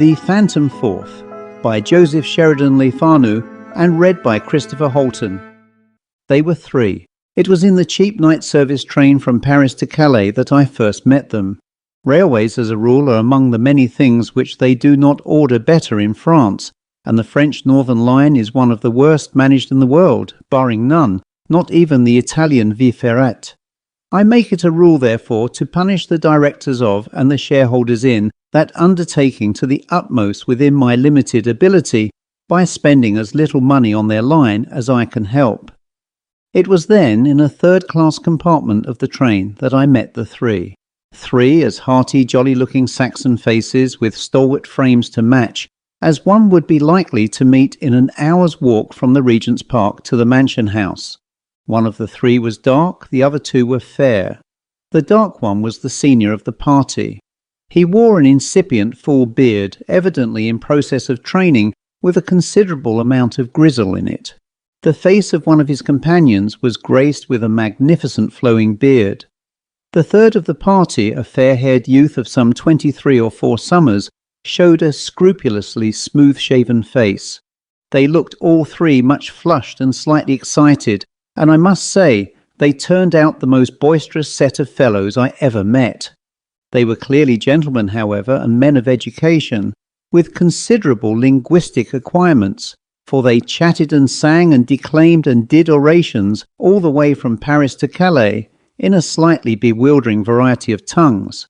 The Phantom Fourth by J.Sheridan Le Fanu and read by Christopher Halton. They were three. It was in the cheap night service train from Paris to Calais that I first met them. Railways, as a rule, are among the many things which they do not order better in France, and the French Northern Line is one of the worst managed in the world, barring none, not even the Italian Vie Ferrate. I make it a rule, therefore, to punish the directors of and the shareholders in that undertaking to the utmost within my limited ability by spending as little money on their line as I can help. It was then in a third-class compartment of the train that I met the three. Three as hearty, jolly-looking Saxon faces with stalwart frames to match as one would be likely to meet in an hour's walk from the Regent's Park to the Mansion House. One of the three was dark, the other two were fair. The dark one was the senior of the party. He wore an incipient full beard, evidently in process of training, with a considerable amount of grizzle in it. The face of one of his companions was graced with a magnificent flowing beard. The third of the party, a fair-haired youth of some 23 or 4 summers, showed a scrupulously smooth-shaven face. They looked all three much flushed and slightly excited, and I must say they turned out the most boisterous set of fellows I ever met. They were clearly gentlemen, however, and men of education, with considerable linguistic acquirements, for they chatted and sang and declaimed and did orations all the way from Paris to Calais, in a slightly bewildering variety of tongues.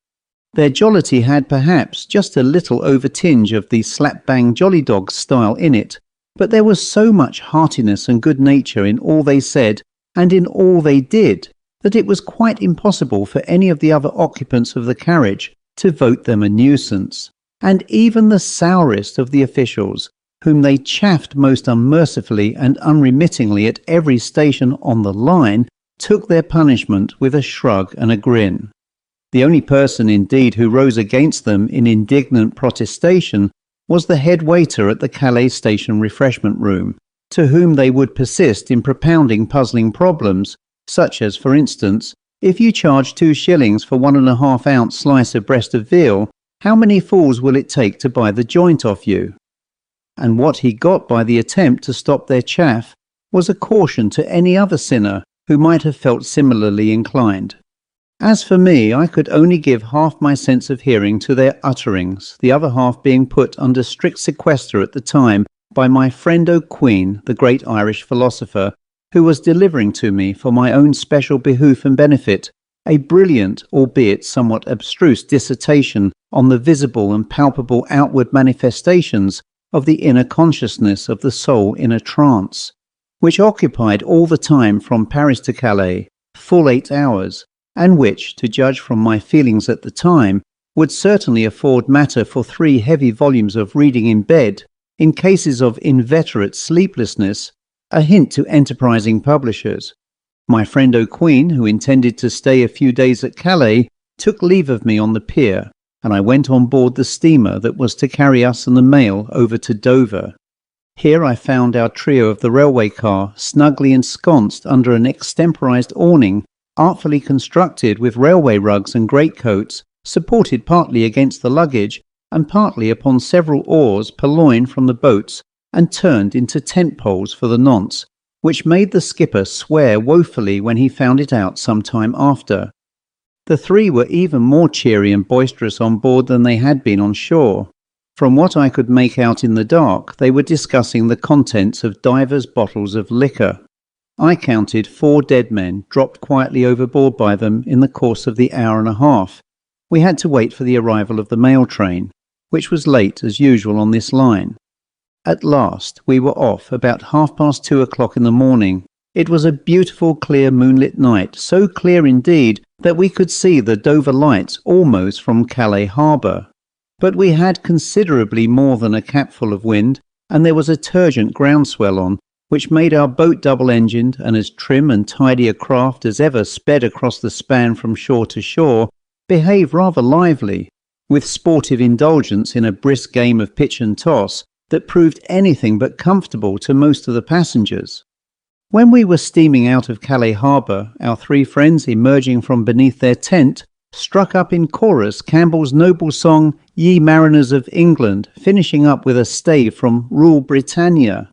Their jollity had perhaps just a little over-tinge of the slap-bang jolly dog style in it, but there was so much heartiness and good nature in all they said and in all they did, that it was quite impossible for any of the other occupants of the carriage to vote them a nuisance, and even the sourest of the officials, whom they chaffed most unmercifully and unremittingly at every station on the line, took their punishment with a shrug and a grin. The only person, indeed, who rose against them in indignant protestation was the head waiter at the Calais station refreshment room, to whom they would persist in propounding puzzling problems, such as, for instance, if you charge 2 shillings for 1.5 ounce slice of breast of veal, how many fools will it take to buy the joint off you? And what he got by the attempt to stop their chaff was a caution to any other sinner who might have felt similarly inclined. As for me, I could only give half my sense of hearing to their utterings, the other half being put under strict sequester at the time by my friend O'Queen, the great Irish philosopher, who was delivering to me, for my own special behoof and benefit, a brilliant, albeit somewhat abstruse dissertation on the visible and palpable outward manifestations of the inner consciousness of the soul in a trance, which occupied all the time from Paris to Calais, full 8 hours, and which, to judge from my feelings at the time, would certainly afford matter for 3 heavy volumes of reading in bed, in cases of inveterate sleeplessness, a hint to enterprising publishers. My friend O'Queen, who intended to stay a few days at Calais, took leave of me on the pier, and I went on board the steamer that was to carry us and the mail over to Dover. Here I found our trio of the railway car snugly ensconced under an extemporized awning, artfully constructed with railway rugs and greatcoats, supported partly against the luggage and partly upon several oars purloined from the boats and turned into tent poles for the nonce, which made the skipper swear woefully when he found it out some time after. The three were even more cheery and boisterous on board than they had been on shore. From what I could make out in the dark, they were discussing the contents of divers bottles of liquor. I counted 4 dead men dropped quietly overboard by them in the course of the hour and a half. We had to wait for the arrival of the mail train, which was late as usual on this line. At last we were off about 2:30 o'clock in the morning. It was a beautiful clear moonlit night, so clear indeed that we could see the Dover lights almost from Calais harbour. But we had considerably more than a capful of wind, and there was a turgent groundswell on, which made our boat double-engined and as trim and tidy a craft as ever sped across the span from shore to shore, behave rather lively, with sportive indulgence in a brisk game of pitch and toss that proved anything but comfortable to most of the passengers. When we were steaming out of Calais harbour, our 3 friends emerging from beneath their tent struck up in chorus Campbell's noble song Ye Mariners of England, finishing up with a stave from Rule Britannia.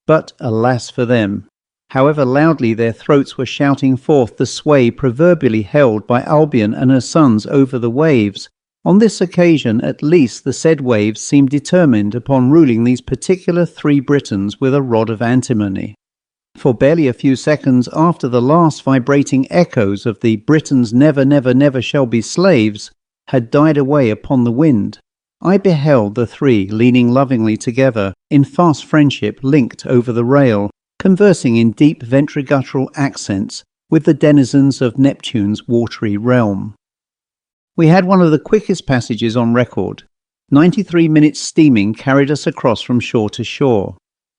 But alas for them! However loudly their throats were shouting forth the sway proverbially held by Albion and her sons over the waves, on this occasion at least the said waves seemed determined upon ruling these particular three Britons with a rod of antimony. For barely a few seconds after the last vibrating echoes of the Britons never, never, never shall be slaves had died away upon the wind, I beheld the three leaning lovingly together, in fast friendship linked over the rail, conversing in deep ventriguttural accents with the denizens of Neptune's watery realm. We had one of the quickest passages on record. 93 minutes steaming carried us across from shore to shore.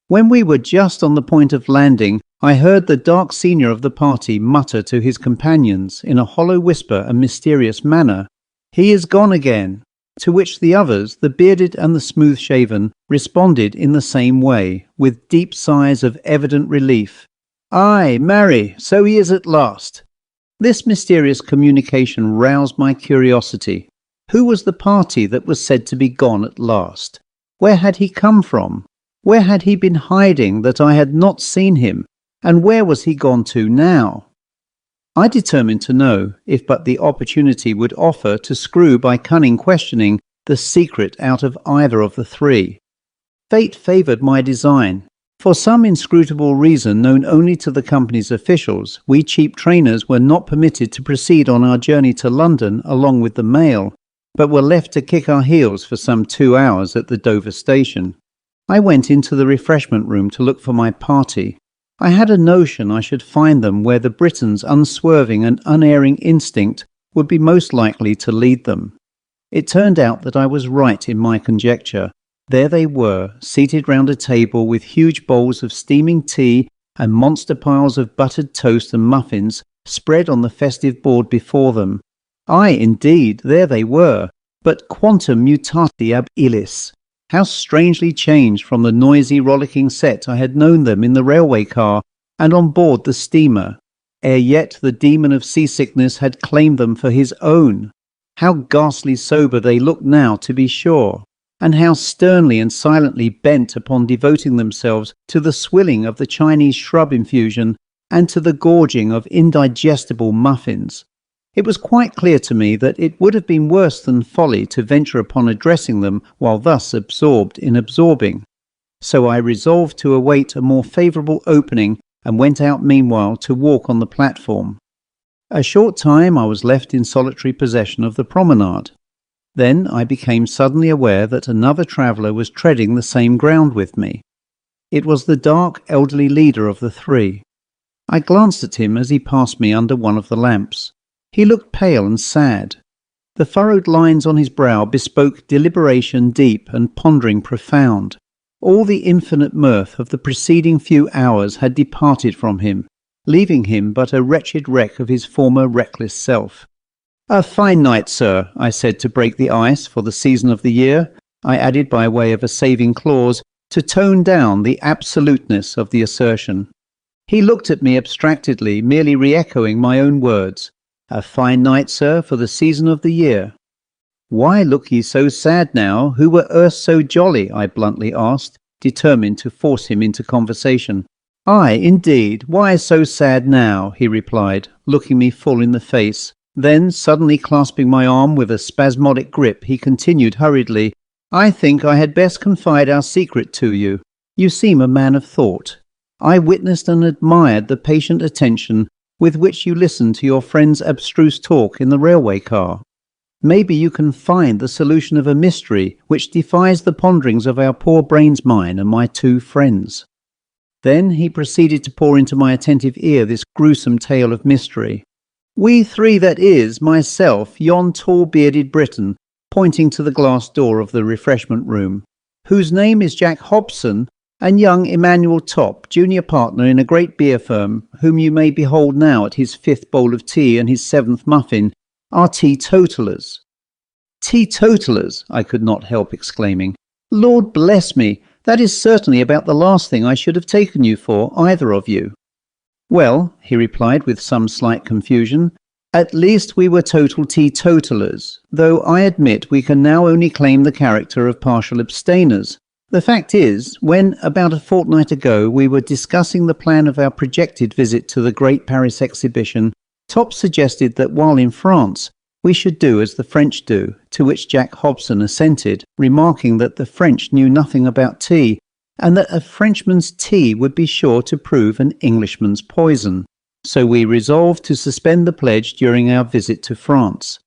When we were just on the point of landing, I heard the dark senior of the party mutter to his companions in a hollow whisper and mysterious manner, "He is gone again," to which the others, the bearded and the smooth-shaven, responded in the same way, with deep sighs of evident relief. "Aye, marry, so he is at last." This mysterious communication roused my curiosity. Who was the party that was said to be gone at last? Where had he come from? Where had he been hiding that I had not seen him? And where was he gone to now? I determined to know, if but the opportunity would offer to screw by cunning questioning the secret out of either of the three. Fate favoured my design. For some inscrutable reason known only to the company's officials, we cheap trainers were not permitted to proceed on our journey to London along with the mail, but were left to kick our heels for some 2 hours at the Dover station. I went into the refreshment room to look for my party. I had a notion I should find them where the Briton's unswerving and unerring instinct would be most likely to lead them. It turned out that I was right in my conjecture. There they were, seated round a table with huge bowls of steaming tea and monster piles of buttered toast and muffins spread on the festive board before them. Aye, indeed, there they were, but quantum mutati ab illis. How strangely changed from the noisy, rollicking set I had known them in the railway car and on board the steamer, ere yet the demon of seasickness had claimed them for his own. How ghastly sober they looked now, to be sure, and how sternly and silently bent upon devoting themselves to the swilling of the Chinese shrub infusion and to the gorging of indigestible muffins. It was quite clear to me that it would have been worse than folly to venture upon addressing them while thus absorbed in absorbing. So I resolved to await a more favourable opening and went out meanwhile to walk on the platform. A short time I was left in solitary possession of the promenade. Then I became suddenly aware that another traveller was treading the same ground with me. It was the dark, elderly leader of the three. I glanced at him as he passed me under one of the lamps. He looked pale and sad. The furrowed lines on his brow bespoke deliberation deep and pondering profound. All the infinite mirth of the preceding few hours had departed from him, leaving him but a wretched wreck of his former reckless self. "A fine night, sir," I said to break the ice for the season of the year. I added by way of a saving clause to tone down the absoluteness of the assertion. He looked at me abstractedly, merely re-echoing my own words. "A fine night, sir, for the season of the year." "Why look ye so sad now, who were erst so jolly?" I bluntly asked, determined to force him into conversation. "Aye, indeed, why so sad now?" he replied, looking me full in the face. Then, suddenly clasping my arm with a spasmodic grip, he continued hurriedly, "I think I had best confide our secret to you. You seem a man of thought. I witnessed and admired the patient attention with which you listened to your friend's abstruse talk in the railway car. Maybe you can find the solution of a mystery which defies the ponderings of our poor brains, mine and my two friends." Then he proceeded to pour into my attentive ear this gruesome tale of mystery. "We three, that is, myself, yon tall bearded Briton," pointing to the glass door of the refreshment room, "whose name is Jack Hobson, and young Emmanuel Top, junior partner in a great beer firm, whom you may behold now at his 5th bowl of tea and his 7th muffin, are teetotalers." "Teetotalers!" I could not help exclaiming. "Lord bless me, that is certainly about the last thing I should have taken you for, either of you." "Well," he replied with some slight confusion, At least we were total teetotalers, though I admit we can now only claim the character of partial abstainers. The fact is, when, about a fortnight ago, we were discussing the plan of our projected visit to the Great Paris Exhibition, Top suggested that while in France, we should do as the French do, to which Jack Hobson assented, remarking that the French knew nothing about tea, and that a Frenchman's tea would be sure to prove an Englishman's poison. So we resolved to suspend the pledge during our visit to France.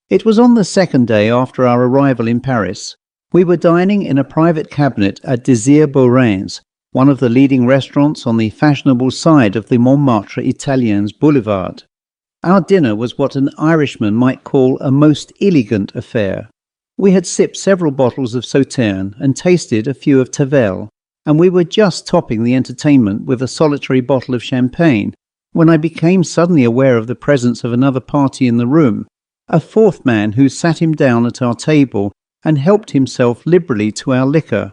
It was on the second day after our arrival in Paris. We were dining in a private cabinet at Désir Beaurain's, one of the leading restaurants on the fashionable side of the Montmartre Italiens Boulevard. Our dinner was what an Irishman might call a most elegant affair. We had sipped several bottles of Sauterne and tasted a few of Tavel, and we were just topping the entertainment with a solitary bottle of champagne, when I became suddenly aware of the presence of another party in the room, a fourth man who sat him down at our table and helped himself liberally to our liquor.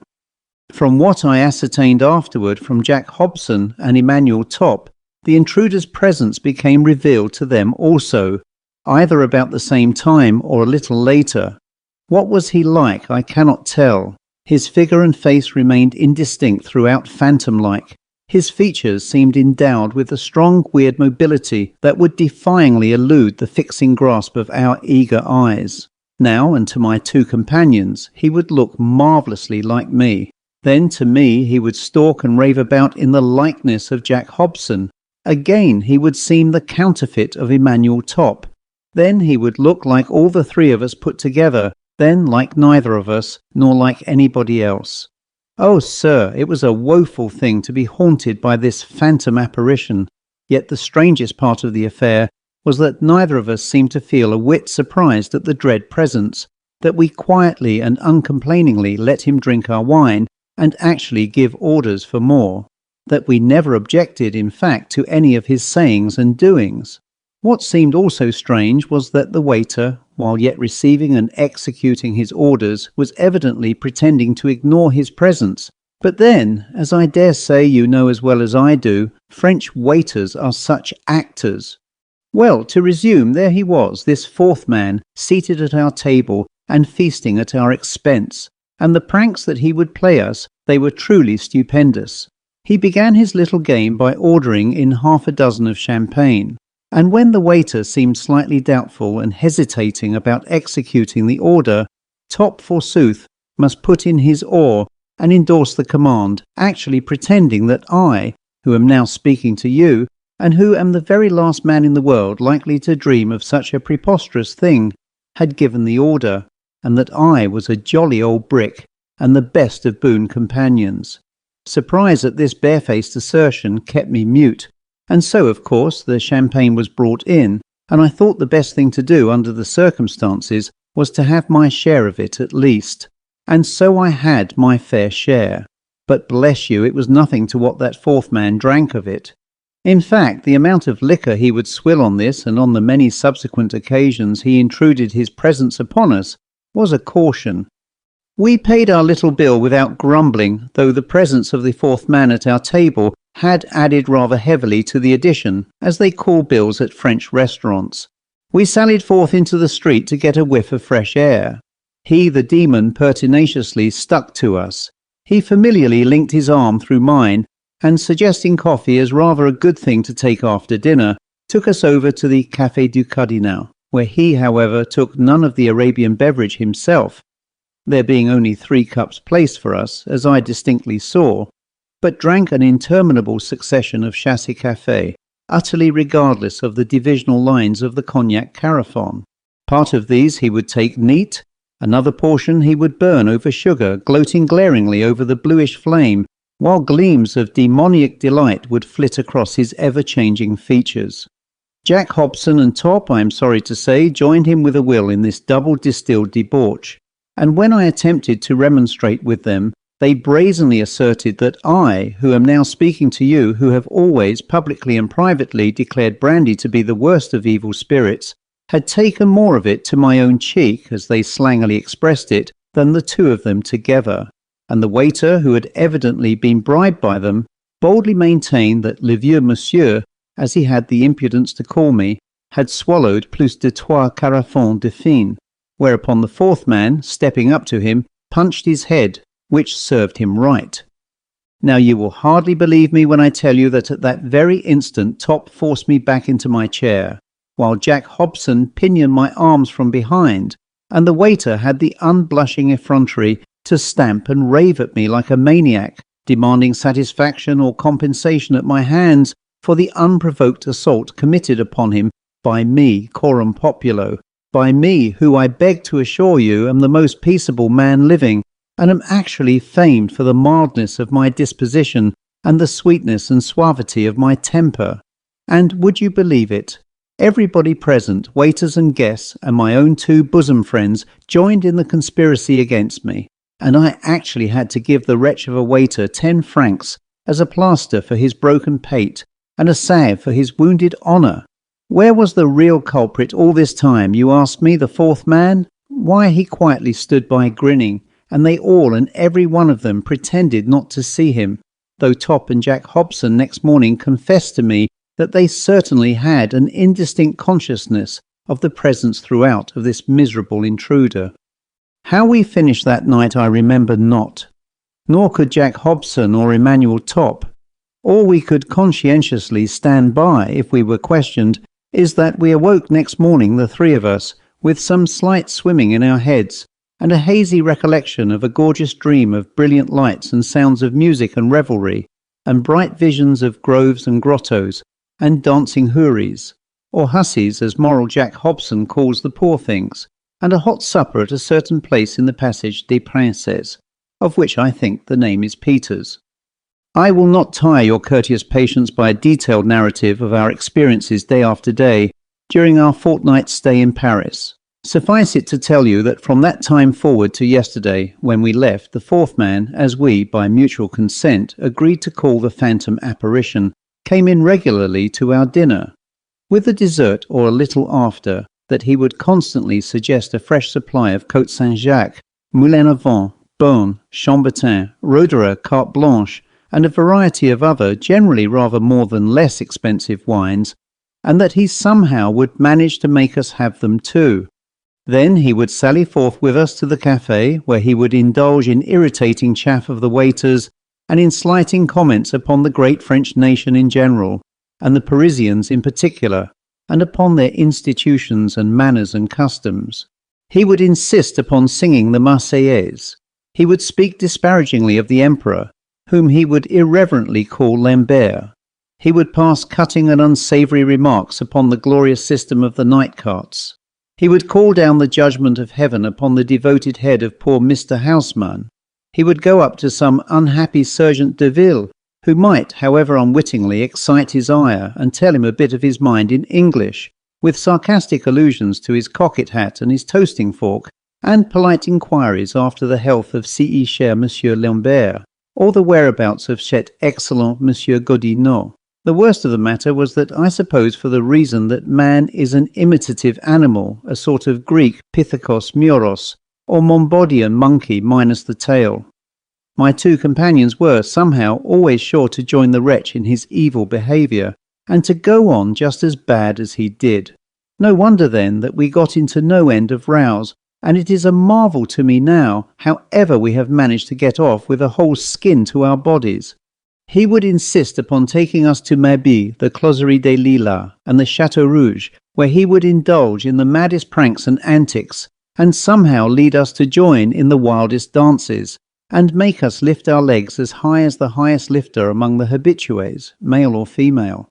From what I ascertained afterward from Jack Hobson and Emmanuel Top, the intruder's presence became revealed to them also, either about the same time or a little later. What was he like, I cannot tell. His figure and face remained indistinct throughout, phantom-like. His features seemed endowed with a strong, weird mobility that would defyingly elude the fixing grasp of our eager eyes. Now, and to my two companions, he would look marvellously like me. Then to me he would stalk and rave about in the likeness of Jack Hobson. Again he would seem the counterfeit of Emmanuel Top. Then he would look like all the three of us put together, then like neither of us, nor like anybody else. Oh, sir, it was a woeful thing to be haunted by this phantom apparition, yet the strangest part of the affair was that neither of us seemed to feel a whit surprised at the dread presence, that we quietly and uncomplainingly let him drink our wine and actually give orders for more, that we never objected, in fact, to any of his sayings and doings. What seemed also strange was that the waiter, while yet receiving and executing his orders, was evidently pretending to ignore his presence. But then, as I dare say you know as well as I do, French waiters are such actors. Well, to resume, there he was, this fourth man, seated at our table and feasting at our expense, and the pranks that he would play us, they were truly stupendous. He began his little game by ordering in half a dozen of champagne, and when the waiter seemed slightly doubtful and hesitating about executing the order, Top, forsooth, must put in his oar and endorse the command, actually pretending that I, who am now speaking to you, and who am the very last man in the world likely to dream of such a preposterous thing, had given the order, and that I was a jolly old brick, and the best of boon companions. Surprise at this barefaced assertion kept me mute, and so, of course, the champagne was brought in, and I thought the best thing to do under the circumstances was to have my share of it at least. And so I had my fair share. But bless you, it was nothing to what that fourth man drank of it. In fact, the amount of liquor he would swill on this and on the many subsequent occasions he intruded his presence upon us was a caution. We paid our little bill without grumbling, though the presence of the fourth man at our table had added rather heavily to the addition, as they call bills at French restaurants. We sallied forth into the street to get a whiff of fresh air. He, the demon, pertinaciously stuck to us. He familiarly linked his arm through mine, and suggesting coffee as rather a good thing to take after dinner, took us over to the Café du Cardinal, where he, however, took none of the Arabian beverage himself, there being only 3 cups placed for us, as I distinctly saw, but drank an interminable succession of chassé café, utterly regardless of the divisional lines of the cognac carafon. Part of these he would take neat, another portion he would burn over sugar, gloating glaringly over the bluish flame, while gleams of demoniac delight would flit across his ever-changing features. Jack Hobson and Top, I am sorry to say, joined him with a will in this double-distilled debauch, and when I attempted to remonstrate with them, they brazenly asserted that I, who am now speaking to you, who have always, publicly and privately, declared brandy to be the worst of evil spirits, had taken more of it to my own cheek, as they slangily expressed it, than the two of them together. And the waiter, who had evidently been bribed by them, boldly maintained that le vieux monsieur, as he had the impudence to call me, had swallowed plus de 3 carafons de fin, whereupon the fourth man, stepping up to him, punched his head, which served him right. Now you will hardly believe me when I tell you that at that very instant Top forced me back into my chair, while Jack Hobson pinioned my arms from behind, and the waiter had the unblushing effrontery to stamp and rave at me like a maniac, demanding satisfaction or compensation at my hands for the unprovoked assault committed upon him by me, coram populo, by me, who I beg to assure you am the most peaceable man living, and am actually famed for the mildness of my disposition and the sweetness and suavity of my temper. And would you believe it? Everybody present, waiters and guests, and my own 2 bosom friends, joined in the conspiracy against me, and I actually had to give the wretch of a waiter 10 francs as a plaster for his broken pate, and a salve for his wounded honour. Where was the real culprit all this time, you ask me, the fourth man? Why, he quietly stood by grinning, and they all and every one of them pretended not to see him, though Top and Jack Hobson next morning confessed to me that they certainly had an indistinct consciousness of the presence throughout of this miserable intruder. How we finished that night I remember not, nor could Jack Hobson or Emmanuel Top. All we could conscientiously stand by, if we were questioned, is that we awoke next morning, the 3 of us, with some slight swimming in our heads, and a hazy recollection of a gorgeous dream of brilliant lights and sounds of music and revelry, and bright visions of groves and grottos, and dancing houris, or hussies as moral Jack Hobson calls the poor things, and a hot supper at a certain place in the passage des Princes, of which I think the name is Peter's. I will not tire your courteous patience by a detailed narrative of our experiences day after day during our fortnight's stay in Paris. Suffice it to tell you that from that time forward to yesterday, when we left, the fourth man, as we, by mutual consent, agreed to call the phantom apparition, came in regularly to our dinner, with the dessert or a little after, that he would constantly suggest a fresh supply of Côte Saint-Jacques, Moulin à Vent, Beaune, Chambertin, Roederer, Carte Blanche, and a variety of other, generally rather more than less expensive wines, and that he somehow would manage to make us have them too. Then he would sally forth with us to the café, where he would indulge in irritating chaff of the waiters, and in slighting comments upon the great French nation in general, and the Parisians in particular, and upon their institutions and manners and customs. He would insist upon singing the Marseillaise. He would speak disparagingly of the Emperor, whom he would irreverently call Lambert. He would pass cutting and unsavoury remarks upon the glorious system of the night carts. He would call down the judgment of heaven upon the devoted head of poor Mr. Houseman. He would go up to some unhappy Sergeant de Ville, who might, however unwittingly, excite his ire and tell him a bit of his mind in English, with sarcastic allusions to his cocked hat and his toasting fork, and polite inquiries after the health of si cher Monsieur Lambert, or the whereabouts of cet excellent Monsieur Godineau. The worst of the matter was that I suppose for the reason that man is an imitative animal, a sort of Greek Pithekos Mioros, or Mombodian monkey minus the tail. My 2 companions were, somehow, always sure to join the wretch in his evil behaviour, and to go on just as bad as he did. No wonder, then, that we got into no end of rows, and it is a marvel to me now how ever we have managed to get off with a whole skin to our bodies. He would insist upon taking us to Mabille, the Closerie des Lilas, and the Château Rouge, where he would indulge in the maddest pranks and antics, and somehow lead us to join in the wildest dances, and make us lift our legs as high as the highest lifter among the habitués, male or female.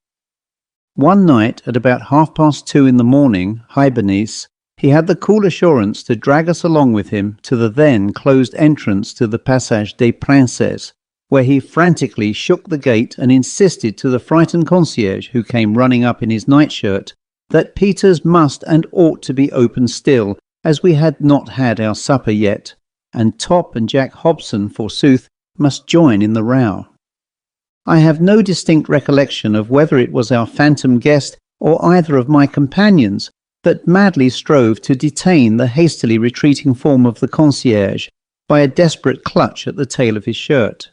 One night, at about 2:30 in the morning, Bernice, he had the cool assurance to drag us along with him to the then closed entrance to the Passage des Princes, where he frantically shook the gate and insisted to the frightened concierge, who came running up in his nightshirt, that Peter's must and ought to be open still, as we had not had our supper yet, and Top and Jack Hobson, forsooth, must join in the row. I have no distinct recollection of whether it was our phantom guest or either of my companions that madly strove to detain the hastily retreating form of the concierge by a desperate clutch at the tail of his shirt.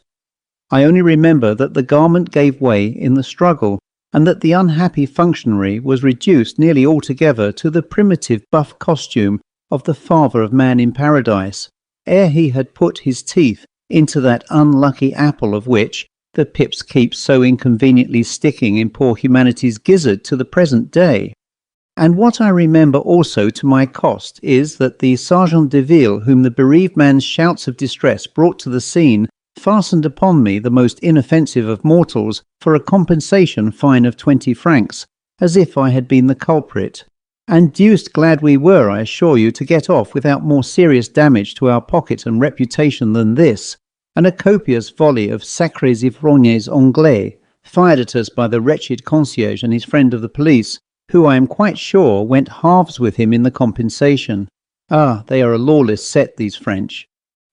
I only remember that the garment gave way in the struggle, and that the unhappy functionary was reduced nearly altogether to the primitive buff costume of the Father of Man in Paradise, ere he had put his teeth into that unlucky apple of which the pips keep so inconveniently sticking in poor humanity's gizzard to the present day. And what I remember also to my cost is that the sergeant de ville whom the bereaved man's shouts of distress brought to the scene fastened upon me the most inoffensive of mortals for a compensation fine of 20 francs, as if I had been the culprit. And deuced glad we were, I assure you, to get off without more serious damage to our pocket and reputation than this, and a copious volley of sacrés ivrognes anglais, fired at us by the wretched concierge and his friend of the police, who I am quite sure went halves with him in the compensation. Ah, they are a lawless set, these French.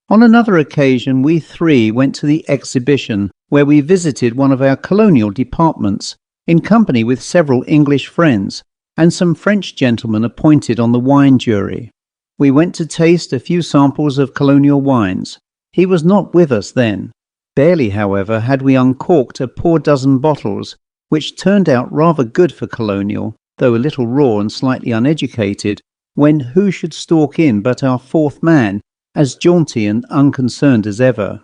On another occasion we three went to the exhibition, where we visited one of our colonial departments, in company with several English friends, and some French gentlemen appointed on the wine jury. We went to taste a few samples of colonial wines. He was not with us then. Barely, however, had we uncorked a poor dozen bottles, which turned out rather good for colonial, though a little raw and slightly uneducated, when who should stalk in but our fourth man, as jaunty and unconcerned as ever.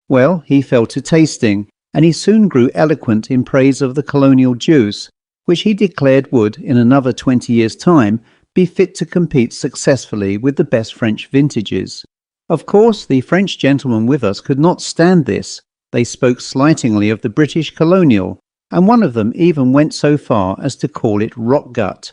Well, he fell to tasting, and he soon grew eloquent in praise of the colonial juice, which he declared would, in another 20 years' time, be fit to compete successfully with the best French vintages. Of course, the French gentlemen with us could not stand this. They spoke slightingly of the British colonial, and one of them even went so far as to call it rotgut.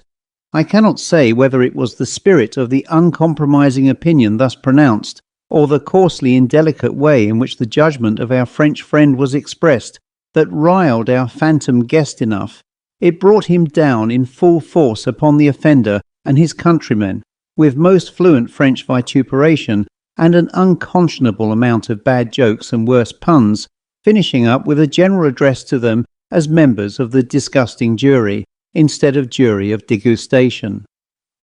I cannot say whether it was the spirit of the uncompromising opinion thus pronounced, or the coarsely indelicate way in which the judgment of our French friend was expressed, that riled our phantom guest enough. It brought him down in full force upon the offender and his countrymen, with most fluent French vituperation and an unconscionable amount of bad jokes and worse puns, finishing up with a general address to them as members of the disgusting jury, instead of jury of degustation.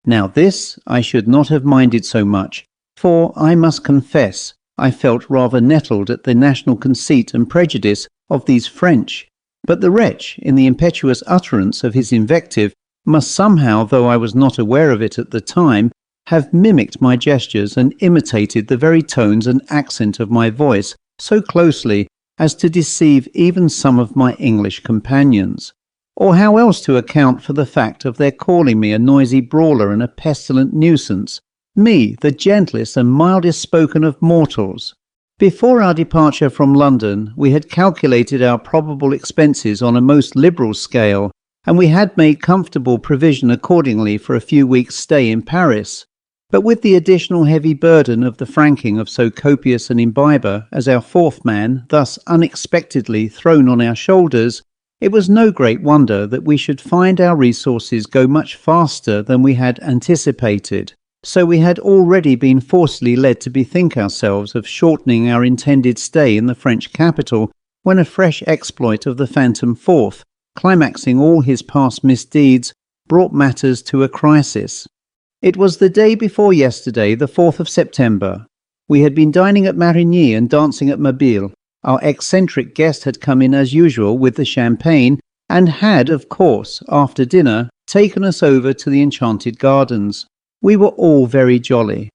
Now this I should not have minded so much, for I must confess I felt rather nettled at the national conceit and prejudice of these French. But the wretch, in the impetuous utterance of his invective, must somehow, though I was not aware of it at the time, have mimicked my gestures and imitated the very tones and accent of my voice so closely as to deceive even some of my English companions. Or how else to account for the fact of their calling me a noisy brawler and a pestilent nuisance, me, the gentlest and mildest spoken of mortals? Before our departure from London, we had calculated our probable expenses on a most liberal scale, and we had made comfortable provision accordingly for a few weeks' stay in Paris. But with the additional heavy burden of the franking of so copious an imbiber as our fourth man thus unexpectedly thrown on our shoulders, it was no great wonder that we should find our resources go much faster than we had anticipated. So we had already been forcibly led to bethink ourselves of shortening our intended stay in the French capital, when a fresh exploit of the Phantom Fourth, climaxing all his past misdeeds, brought matters to a crisis. It was the day before yesterday, the 4th of September. We had been dining at Marigny and dancing at Mobile. Our eccentric guest had come in as usual with the champagne, and had, of course, after dinner, taken us over to the enchanted gardens. We were all very jolly.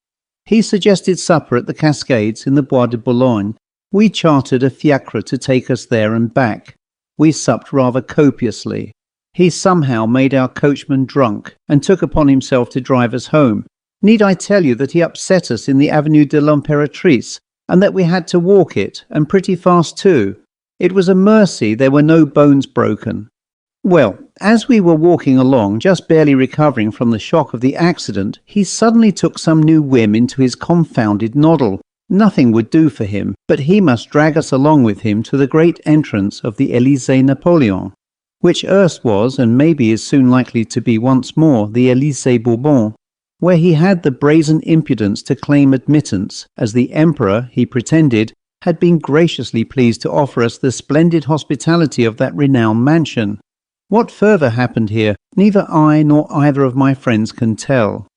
He suggested supper at the Cascades in the Bois de Boulogne. We chartered a fiacre to take us there and back. We supped rather copiously. He somehow made our coachman drunk, and took upon himself to drive us home. Need I tell you that he upset us in the Avenue de l'Impératrice, and that we had to walk it, and pretty fast too? It was a mercy there were no bones broken. Well, as we were walking along, just barely recovering from the shock of the accident, he suddenly took some new whim into his confounded noddle. Nothing would do for him, but he must drag us along with him to the great entrance of the Élysée Napoleon, which erst was, and maybe is soon likely to be once more, the Élysée Bourbon, where he had the brazen impudence to claim admittance, as the Emperor, he pretended, had been graciously pleased to offer us the splendid hospitality of that renowned mansion. What further happened here, neither I nor either of my friends can tell.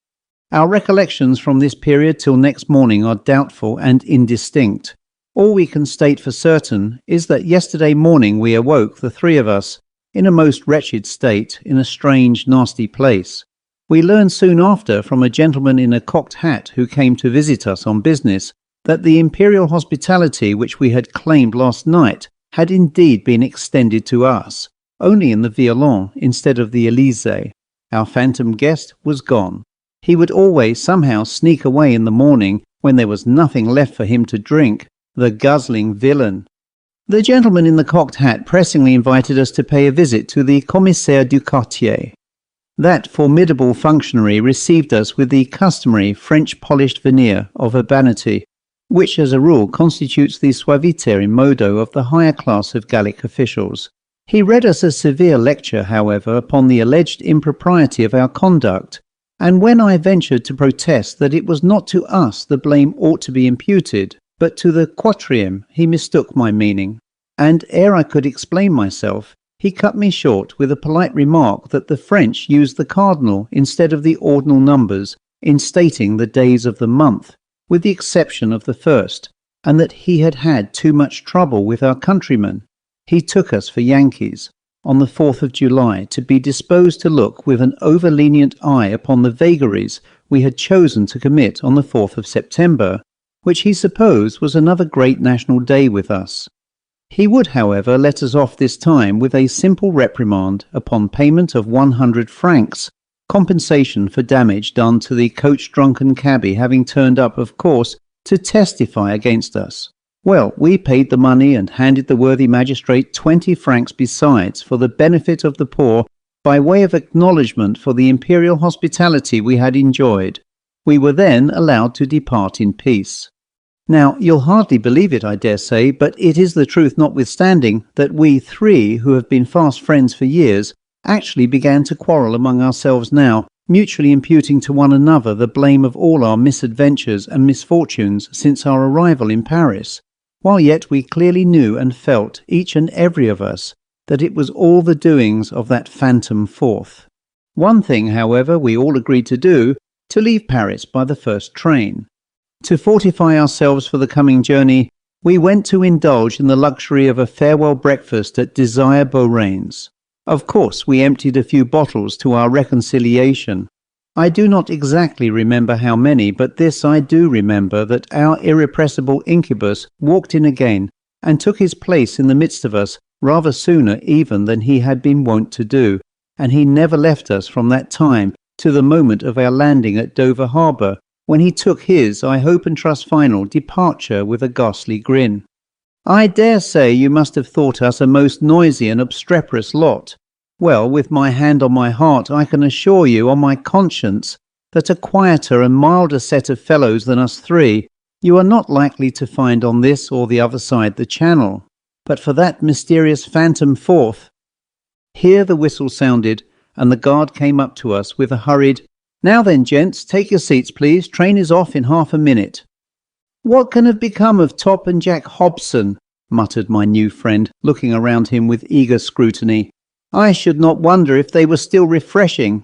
Our recollections from this period till next morning are doubtful and indistinct. All we can state for certain is that yesterday morning we awoke, the three of us, in a most wretched state, in a strange, nasty place. We learned soon after from a gentleman in a cocked hat who came to visit us on business that the imperial hospitality which we had claimed last night had indeed been extended to us, only in the Violin instead of the Elysee. Our phantom guest was gone. He would always somehow sneak away in the morning when there was nothing left for him to drink, the guzzling villain. The gentleman in the cocked hat pressingly invited us to pay a visit to the commissaire du quartier. That formidable functionary received us with the customary French polished veneer of urbanity, which as a rule constitutes the suaviter in modo of the higher class of Gallic officials. He read us a severe lecture, however, upon the alleged impropriety of our conduct, and when I ventured to protest that it was not to us the blame ought to be imputed, but to the quatrième, he mistook my meaning, and ere I could explain myself, he cut me short with a polite remark that the French used the cardinal instead of the ordinal numbers in stating the days of the month, with the exception of the first, and that he had had too much trouble with our countrymen. He took us for Yankees on the 4th of July to be disposed to look with an over-lenient eye upon the vagaries we had chosen to commit on the 4th of September, which he supposed was another great national day with us. He would, however, let us off this time with a simple reprimand upon payment of 100 francs, compensation for damage done to the coach-drunken cabby having turned up, of course, to testify against us. Well, we paid the money and handed the worthy magistrate 20 francs besides for the benefit of the poor by way of acknowledgment for the imperial hospitality we had enjoyed. We were then allowed to depart in peace. Now, you'll hardly believe it, I dare say, but it is the truth notwithstanding that we three, who have been fast friends for years, actually began to quarrel among ourselves now, mutually imputing to one another the blame of all our misadventures and misfortunes since our arrival in Paris, while yet we clearly knew and felt, each and every of us, that it was all the doings of that phantom 4th. One thing, however, we all agreed to do, to leave Paris by the first train. To fortify ourselves for the coming journey, we went to indulge in the luxury of a farewell breakfast at Desire Beaurain's. Of course, we emptied a few bottles to our reconciliation. I do not exactly remember how many, but this I do remember, that our irrepressible incubus walked in again and took his place in the midst of us rather sooner even than he had been wont to do, and he never left us from that time to the moment of our landing at Dover Harbour, when he took his, I hope and trust final, departure with a ghastly grin. I dare say you must have thought us a most noisy and obstreperous lot. Well, with my hand on my heart, I can assure you, on my conscience, that a quieter and milder set of fellows than us three you are not likely to find on this or the other side the Channel. But for that mysterious phantom 4th. Here the whistle sounded, and the guard came up to us with a hurried, "Now then, gents, take your seats, please. Train is off in half a minute." "What can have become of Top and Jack Hobson?" muttered my new friend, looking around him with eager scrutiny. "I should not wonder if they were still refreshing."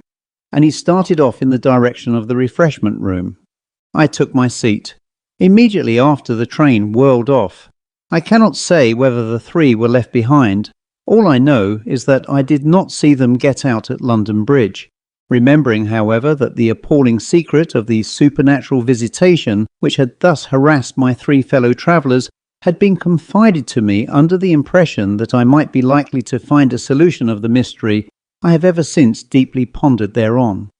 And he started off in the direction of the refreshment room. I took my seat. Immediately after, the train whirled off. I cannot say whether the three were left behind. All I know is that I did not see them get out at London Bridge. Remembering, however, that the appalling secret of the supernatural visitation which had thus harassed my three fellow travellers had been confided to me under the impression that I might be likely to find a solution of the mystery, I have ever since deeply pondered thereon.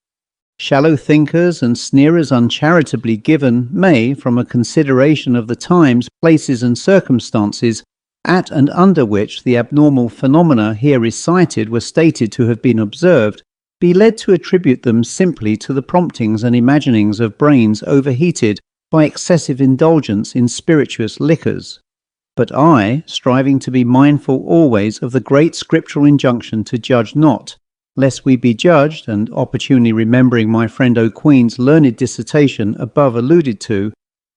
Shallow thinkers and sneerers uncharitably given may, from a consideration of the times, places and circumstances at and under which the abnormal phenomena here recited were stated to have been observed, be led to attribute them simply to the promptings and imaginings of brains overheated by excessive indulgence in spirituous liquors. But I, striving to be mindful always of the great scriptural injunction to judge not, lest we be judged, and opportunely remembering my friend O'Queen's learned dissertation above alluded to,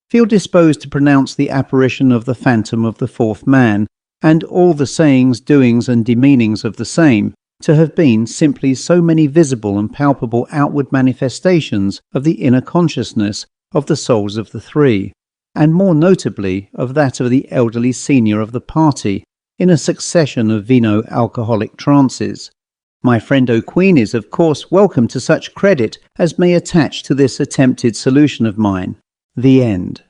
feel disposed to pronounce the apparition of the phantom of the 4th man, and all the sayings, doings, and demeanings of the same, to have been simply so many visible and palpable outward manifestations of the inner consciousness of the souls of the three, and more notably of that of the elderly senior of the party, in a succession of vino-alcoholic trances. My friend O'Queen is, of course, welcome to such credit as may attach to this attempted solution of mine. The end.